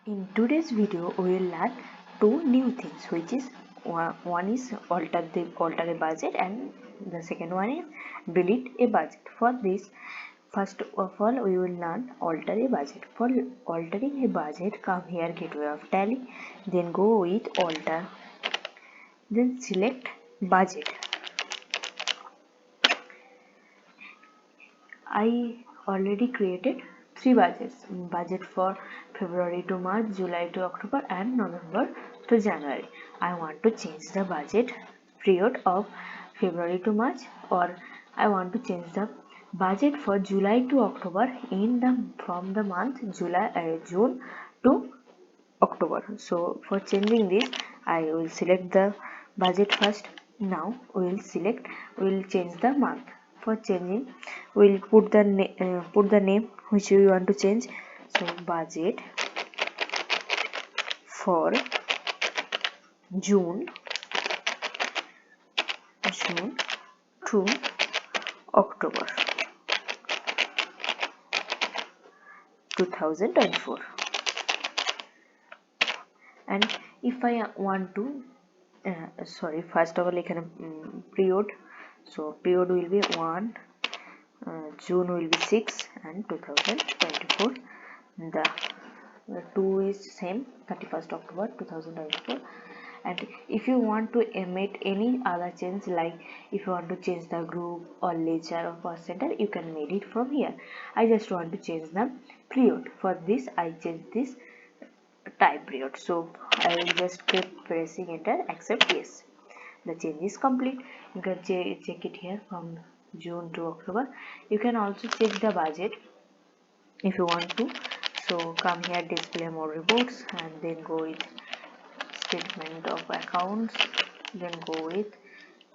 In today's video, we will learn two new things, which is one is alter a budget, and the second one is delete a budget. For this, first of all, we will learn alter a budget. For altering a budget, come here, gateway of tally, then go with alter, then select budget. I already created three budgets: budget for February to March, July to October, and November to January. I want to change the budget period of February to March, or I want to change the budget for July to October from the month June to October. So for changing this, I will select the budget first. Now we will change the month. For changing, we will put the name which we want to change. So budget for June to October 2024. And if I want to first of all এখানে period, so period will be 1, June will be 6, and 2024. The 2 is same, 31st October 2024. And if you want to emit any other change, like if you want to change the group or ledger or percentile, you can make it from here. I just want to change the period. For this, I change this time period, so I will just keep pressing enter, accept, yes. The change is complete. You can check it here from June to October. You can also check the budget if you want to. So come here, display more reports, and then go with statement of accounts, then go with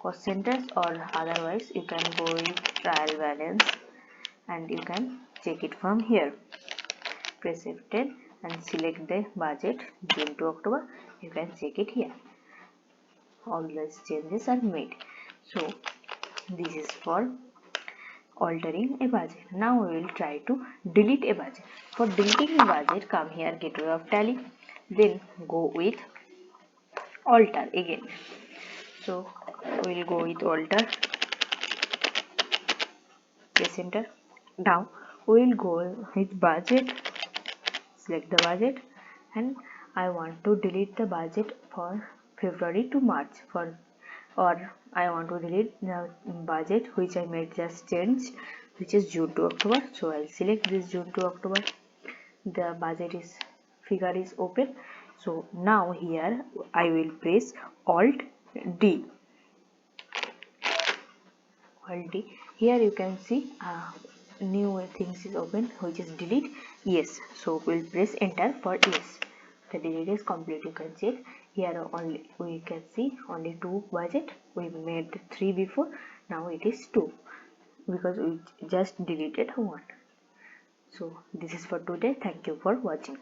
cost centers, or otherwise you can go with trial balance, and you can check it from here. Press F10 and select the budget June to October. You can check it here. All these changes are made. So this is for altering a budget. Now we will try to delete a budget. For deleting a budget, come here, gateway of tally, then go with alter again. So we will go with alter, press enter. Now we will go with budget, select the budget, and I want to delete the budget for February to March, or I want to delete the budget which I made just change, which is June to October. So I'll select this June to October. The budget figure is open. So now here I will press Alt D. Here you can see new things is open, which is delete. Yes, so we'll press enter for yes. The delete is complete. You can check here, only we can see only 2 budget. We made 3 before, now it is 2 because we just deleted 1. So this is for today. Thank you for watching.